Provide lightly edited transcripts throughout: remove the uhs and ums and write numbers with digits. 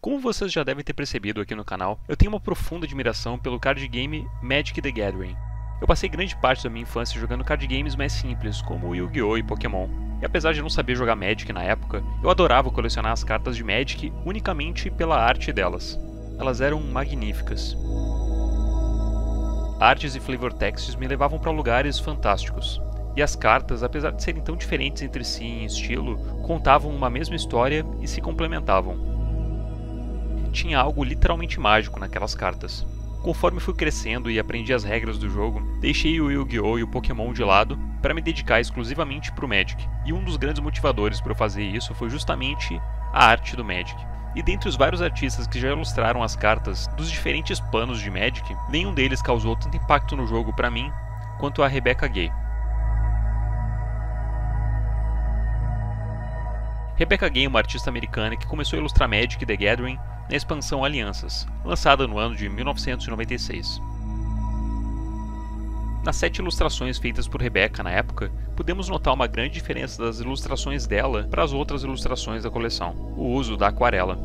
Como vocês já devem ter percebido aqui no canal, eu tenho uma profunda admiração pelo card game Magic the Gathering. Eu passei grande parte da minha infância jogando card games mais simples, como Yu-Gi-Oh! E Pokémon. E apesar de não saber jogar Magic na época, eu adorava colecionar as cartas de Magic unicamente pela arte delas. Elas eram magníficas. Artes e flavor texts me levavam para lugares fantásticos. E as cartas, apesar de serem tão diferentes entre si em estilo, contavam uma mesma história e se complementavam. Tinha algo literalmente mágico naquelas cartas. Conforme fui crescendo e aprendi as regras do jogo, deixei o Yu-Gi-Oh! E o Pokémon de lado para me dedicar exclusivamente para o Magic. E um dos grandes motivadores para eu fazer isso foi justamente a arte do Magic. E dentre os vários artistas que já ilustraram as cartas dos diferentes planos de Magic, nenhum deles causou tanto impacto no jogo para mim quanto a Rebecca Gay. Rebecca Gay é uma artista americana que começou a ilustrar Magic the Gathering na expansão Alianças, lançada no ano de 1996. Nas 7 ilustrações feitas por Rebecca na época, podemos notar uma grande diferença das ilustrações dela para as outras ilustrações da coleção, o uso da aquarela.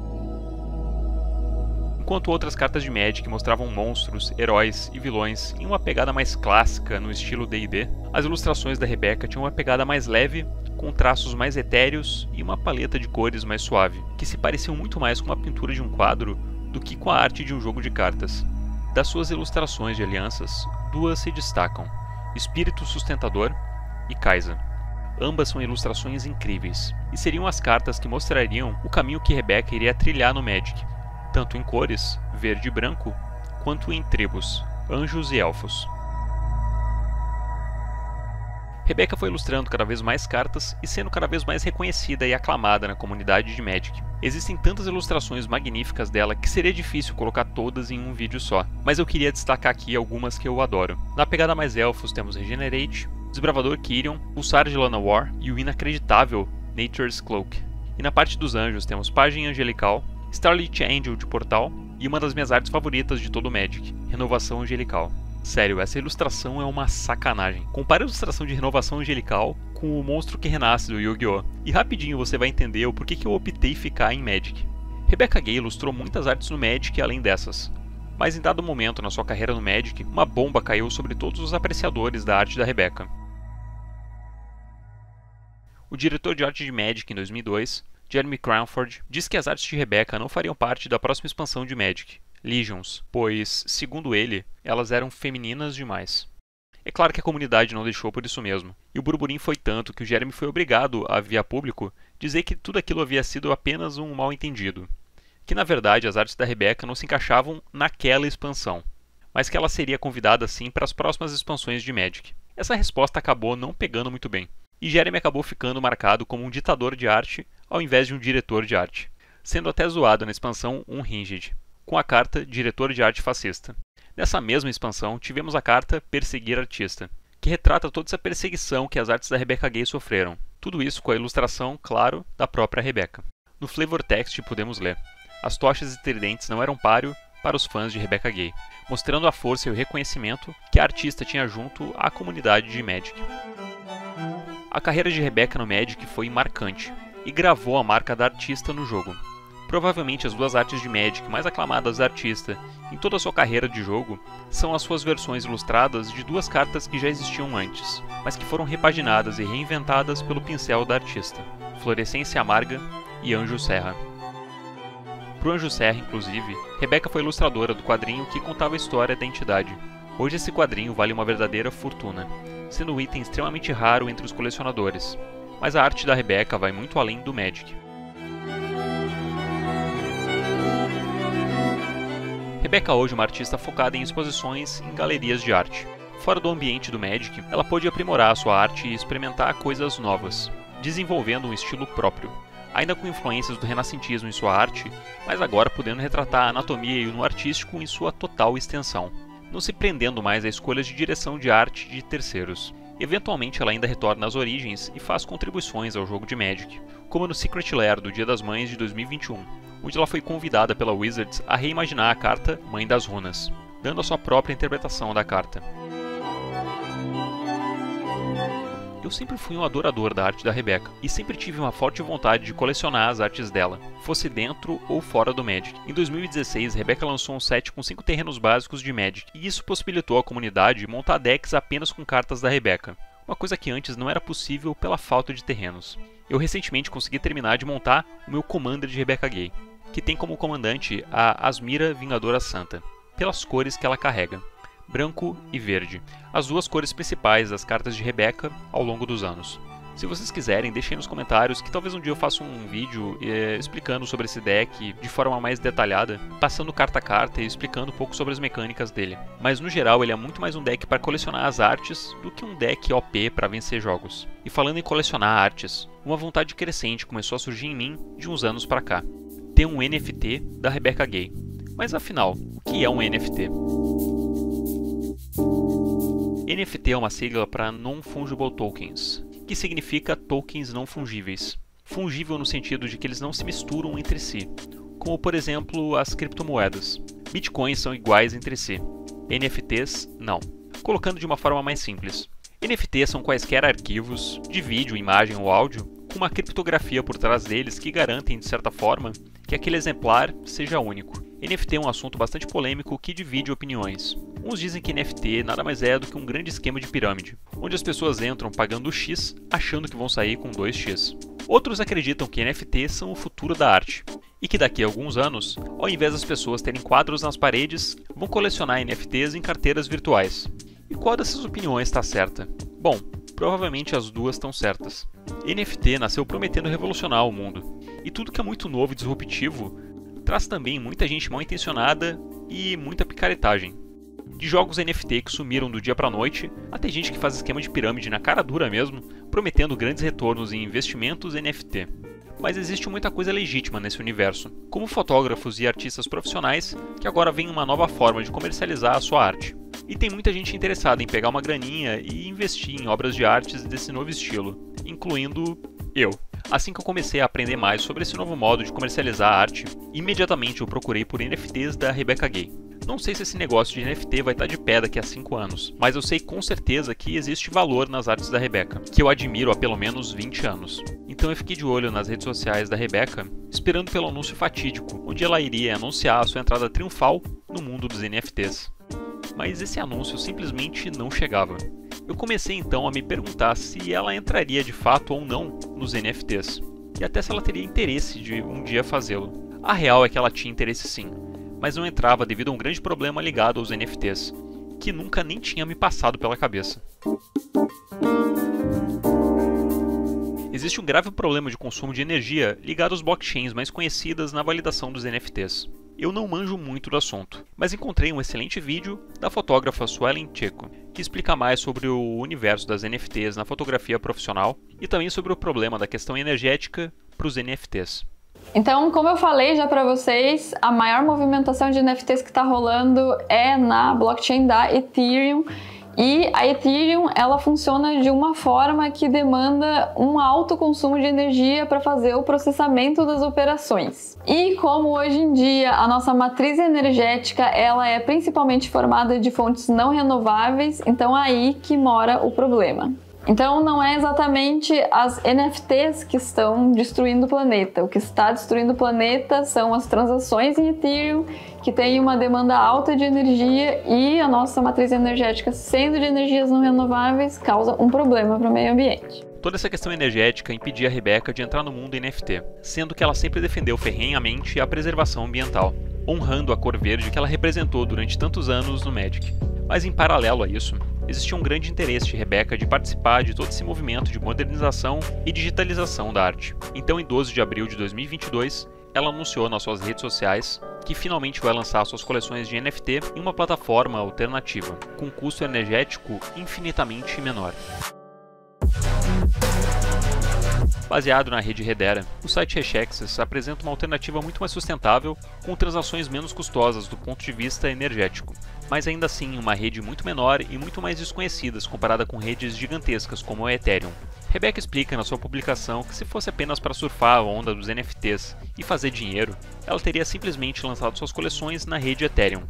Enquanto outras cartas de Magic mostravam monstros, heróis e vilões em uma pegada mais clássica no estilo D&D, as ilustrações da Rebecca tinham uma pegada mais leve, com traços mais etéreos e uma paleta de cores mais suave, que se pareciam muito mais com uma pintura de um quadro do que com a arte de um jogo de cartas. Das suas ilustrações de alianças, duas se destacam: Espírito Sustentador e Kaisa. Ambas são ilustrações incríveis, e seriam as cartas que mostrariam o caminho que Rebecca iria trilhar no Magic, tanto em cores, verde e branco, quanto em tribos, anjos e elfos. Rebecca foi ilustrando cada vez mais cartas e sendo cada vez mais reconhecida e aclamada na comunidade de Magic. Existem tantas ilustrações magníficas dela que seria difícil colocar todas em um vídeo só, mas eu queria destacar aqui algumas que eu adoro. Na pegada mais elfos temos Regenerate, Desbravador Kyrion, Pulsar de Llanowar e o inacreditável Nature's Cloak. E na parte dos anjos temos Pajem Angelical, Starlit Angel de Portal e uma das minhas artes favoritas de todo o Magic, Renovação Angelical. Sério, essa ilustração é uma sacanagem. Compare a ilustração de Renovação Angelical com o monstro que renasce do Yu-Gi-Oh! E rapidinho você vai entender o porquê que eu optei ficar em Magic. Rebecca Gay ilustrou muitas artes no Magic além dessas, mas em dado momento na sua carreira no Magic, uma bomba caiu sobre todos os apreciadores da arte da Rebecca. O diretor de arte de Magic em 2002, Jeremy Cranford, diz que as artes de Rebecca não fariam parte da próxima expansão de Magic, Legions, pois, segundo ele, elas eram femininas demais. É claro que a comunidade não deixou por isso mesmo, e o burburinho foi tanto que o Jeremy foi obrigado a, via público, dizer que tudo aquilo havia sido apenas um mal-entendido, que na verdade as artes da Rebecca não se encaixavam naquela expansão, mas que ela seria convidada sim para as próximas expansões de Magic. Essa resposta acabou não pegando muito bem, e Jeremy acabou ficando marcado como um ditador de arte ao invés de um diretor de arte, sendo até zoado na expansão Unhinged, com a carta Diretor de Arte Fascista. Nessa mesma expansão, tivemos a carta Perseguir Artista, que retrata toda essa perseguição que as artes da Rebecca Gay sofreram. Tudo isso com a ilustração, claro, da própria Rebecca. No flavor text podemos ler: as tochas e tridentes não eram páreo para os fãs de Rebecca Gay, mostrando a força e o reconhecimento que a artista tinha junto à comunidade de Magic. A carreira de Rebecca no Magic foi marcante, e gravou a marca da artista no jogo. Provavelmente as duas artes de Magic mais aclamadas da artista em toda a sua carreira de jogo são as suas versões ilustradas de duas cartas que já existiam antes, mas que foram repaginadas e reinventadas pelo pincel da artista: Florescência Amarga e Anjo Serra. Para o Anjo Serra, inclusive, Rebecca foi ilustradora do quadrinho que contava a história da entidade. Hoje esse quadrinho vale uma verdadeira fortuna, sendo um item extremamente raro entre os colecionadores, mas a arte da Rebecca vai muito além do Magic. Rebecca hoje é uma artista focada em exposições em galerias de arte. Fora do ambiente do Magic, ela pôde aprimorar a sua arte e experimentar coisas novas, desenvolvendo um estilo próprio, ainda com influências do renascentismo em sua arte, mas agora podendo retratar a anatomia e o no artístico em sua total extensão, não se prendendo mais a escolhas de direção de arte de terceiros. Eventualmente ela ainda retorna às origens e faz contribuições ao jogo de Magic, como no Secret Lair do Dia das Mães de 2021, onde ela foi convidada pela Wizards a reimaginar a carta Mãe das Runas, dando a sua própria interpretação da carta. Eu sempre fui um adorador da arte da Rebecca, e sempre tive uma forte vontade de colecionar as artes dela, fosse dentro ou fora do Magic. Em 2016, Rebecca lançou um set com 5 terrenos básicos de Magic, e isso possibilitou à comunidade montar decks apenas com cartas da Rebecca, uma coisa que antes não era possível pela falta de terrenos. Eu recentemente consegui terminar de montar o meu Commander de Rebecca Gay, que tem como comandante a Asmira Vingadora Santa, pelas cores que ela carrega, branco e verde, as duas cores principais das cartas de Rebecca ao longo dos anos. Se vocês quiserem, deixem nos comentários que talvez um dia eu faça um vídeo explicando sobre esse deck de forma mais detalhada, passando carta a carta e explicando um pouco sobre as mecânicas dele. Mas no geral ele é muito mais um deck para colecionar as artes do que um deck OP para vencer jogos. E falando em colecionar artes, uma vontade crescente começou a surgir em mim de uns anos para cá. Ter um NFT da Rebecca Gay. Mas afinal, o que é um NFT? NFT é uma sigla para Non-Fungible Tokens, que significa tokens não fungíveis. Fungível no sentido de que eles não se misturam entre si, como por exemplo as criptomoedas. Bitcoins são iguais entre si, NFTs não. Colocando de uma forma mais simples, NFTs são quaisquer arquivos, de vídeo, imagem ou áudio, com uma criptografia por trás deles que garantem, de certa forma, que aquele exemplar seja único. NFT é um assunto bastante polêmico que divide opiniões. Uns dizem que NFT nada mais é do que um grande esquema de pirâmide, onde as pessoas entram pagando X achando que vão sair com 2X. Outros acreditam que NFTs são o futuro da arte, e que daqui a alguns anos, ao invés das pessoas terem quadros nas paredes, vão colecionar NFTs em carteiras virtuais. E qual dessas opiniões está certa? Bom, provavelmente as duas estão certas. NFT nasceu prometendo revolucionar o mundo, e tudo que é muito novo e disruptivo traz também muita gente mal intencionada e muita picaretagem. De jogos NFT que sumiram do dia para a noite, até gente que faz esquema de pirâmide na cara dura mesmo, prometendo grandes retornos em investimentos NFT. Mas existe muita coisa legítima nesse universo, como fotógrafos e artistas profissionais que agora veem uma nova forma de comercializar a sua arte. E tem muita gente interessada em pegar uma graninha e investir em obras de artes desse novo estilo, incluindo eu. Assim que eu comecei a aprender mais sobre esse novo modo de comercializar a arte, imediatamente eu procurei por NFTs da Rebecca Gay. Não sei se esse negócio de NFT vai estar de pé daqui a 5 anos, mas eu sei com certeza que existe valor nas artes da Rebecca, que eu admiro há pelo menos 20 anos. Então eu fiquei de olho nas redes sociais da Rebecca, esperando pelo anúncio fatídico, onde ela iria anunciar a sua entrada triunfal no mundo dos NFTs. Mas esse anúncio simplesmente não chegava. Eu comecei então a me perguntar se ela entraria de fato ou não nos NFTs, e até se ela teria interesse de um dia fazê-lo. A real é que ela tinha interesse sim, mas não entrava devido a um grande problema ligado aos NFTs, que nunca nem tinha me passado pela cabeça. Existe um grave problema de consumo de energia ligado às blockchains mais conhecidas na validação dos NFTs. Eu não manjo muito do assunto, mas encontrei um excelente vídeo da fotógrafa Suelen Checo, que explica mais sobre o universo das NFTs na fotografia profissional e também sobre o problema da questão energética para os NFTs. Então, como eu falei já para vocês, a maior movimentação de NFTs que está rolando é na blockchain da Ethereum. E a Ethereum, ela funciona de uma forma que demanda um alto consumo de energia para fazer o processamento das operações. E como hoje em dia a nossa matriz energética ela é principalmente formada de fontes não renováveis, então é aí que mora o problema. Então não é exatamente as NFTs que estão destruindo o planeta. O que está destruindo o planeta são as transações em Ethereum, que tem uma demanda alta de energia, e a nossa matriz energética, sendo de energias não renováveis, causa um problema para o meio ambiente. Toda essa questão energética impedia a Rebecca de entrar no mundo NFT, sendo que ela sempre defendeu ferrenhamente a preservação ambiental, honrando a cor verde que ela representou durante tantos anos no Magic. Mas em paralelo a isso, existia um grande interesse de Rebecca de participar de todo esse movimento de modernização e digitalização da arte. Então, em 12 de abril de 2022, ela anunciou nas suas redes sociais que finalmente vai lançar suas coleções de NFT em uma plataforma alternativa, com custo energético infinitamente menor. Baseado na rede Hedera, o site Hashexes apresenta uma alternativa muito mais sustentável, com transações menos custosas do ponto de vista energético, mas ainda assim uma rede muito menor e muito mais desconhecidas comparada com redes gigantescas como a Ethereum. Rebecca explica na sua publicação que se fosse apenas para surfar a onda dos NFTs e fazer dinheiro, ela teria simplesmente lançado suas coleções na rede Ethereum.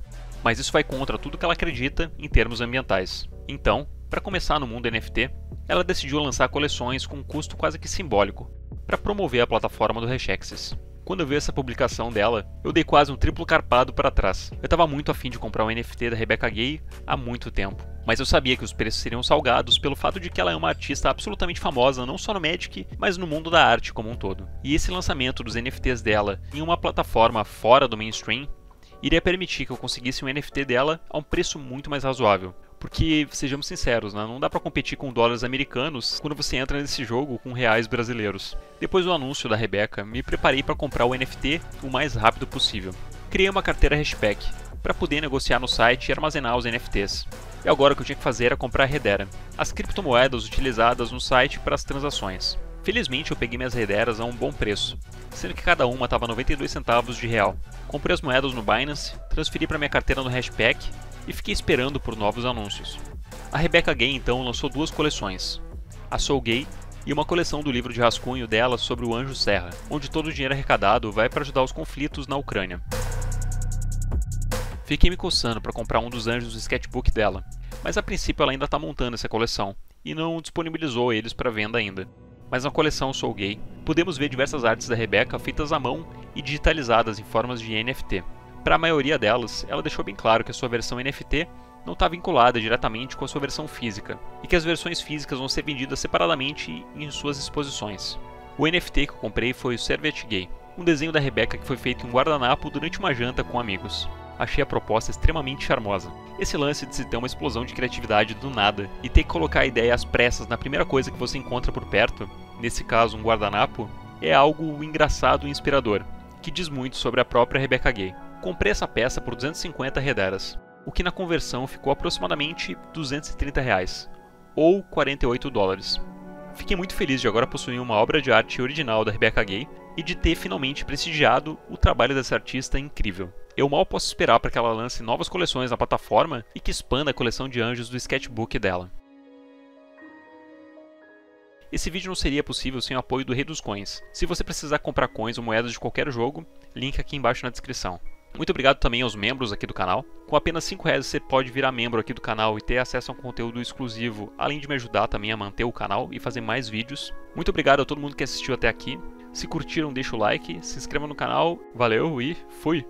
Mas isso vai contra tudo que ela acredita em termos ambientais. Então, Para começar no mundo NFT, ela decidiu lançar coleções com um custo quase que simbólico, para promover a plataforma do Hashexes. Quando eu vi essa publicação dela, eu dei quase um triplo carpado para trás. Eu estava muito afim de comprar um NFT da Rebecca Gay há muito tempo, mas eu sabia que os preços seriam salgados pelo fato de que ela é uma artista absolutamente famosa não só no Magic, mas no mundo da arte como um todo. E esse lançamento dos NFTs dela em uma plataforma fora do mainstream iria permitir que eu conseguisse um NFT dela a um preço muito mais razoável. Porque, sejamos sinceros, né? Não dá para competir com dólares americanos quando você entra nesse jogo com reais brasileiros. Depois do anúncio da Rebecca, me preparei para comprar o NFT o mais rápido possível. Criei uma carteira Hashpack para poder negociar no site e armazenar os NFTs. E agora o que eu tinha que fazer era comprar a Hedera, as criptomoedas utilizadas no site para as transações. Felizmente eu peguei minhas Hederas a um bom preço, sendo que cada uma estava 92 centavos de real. Comprei as moedas no Binance, transferi para minha carteira no Hashpack e fiquei esperando por novos anúncios. A Rebecca Gay então lançou duas coleções, a Soul Gay e uma coleção do livro de rascunho dela sobre o Anjo Serra, onde todo o dinheiro arrecadado vai para ajudar os conflitos na Ucrânia. Fiquei me coçando para comprar um dos anjos do sketchbook dela, mas a princípio ela ainda está montando essa coleção e não disponibilizou eles para venda ainda. Mas na coleção Soul Gay, podemos ver diversas artes da Rebecca feitas à mão e digitalizadas em formas de NFT. Para a maioria delas, ela deixou bem claro que a sua versão NFT não está vinculada diretamente com a sua versão física, e que as versões físicas vão ser vendidas separadamente em suas exposições. O NFT que eu comprei foi o Servet Gay, um desenho da Rebecca que foi feito em um guardanapo durante uma janta com amigos. Achei a proposta extremamente charmosa. Esse lance de se ter uma explosão de criatividade do nada e ter que colocar a ideia às pressas na primeira coisa que você encontra por perto, nesse caso um guardanapo, é algo engraçado e inspirador, que diz muito sobre a própria Rebecca Gay. Comprei essa peça por 250 Hederas, o que na conversão ficou aproximadamente R$230, ou 48 dólares. Fiquei muito feliz de agora possuir uma obra de arte original da Rebecca Gay e de ter finalmente prestigiado o trabalho dessa artista incrível. Eu mal posso esperar para que ela lance novas coleções na plataforma e que expanda a coleção de anjos do sketchbook dela. Esse vídeo não seria possível sem o apoio do Rei dos Coins. Se você precisar comprar coins ou moedas de qualquer jogo, link aqui embaixo na descrição. Muito obrigado também aos membros aqui do canal. Com apenas R$5 você pode virar membro aqui do canal e ter acesso a um conteúdo exclusivo, além de me ajudar também a manter o canal e fazer mais vídeos. Muito obrigado a todo mundo que assistiu até aqui. Se curtiram, deixa o like, se inscreva no canal. Valeu e fui!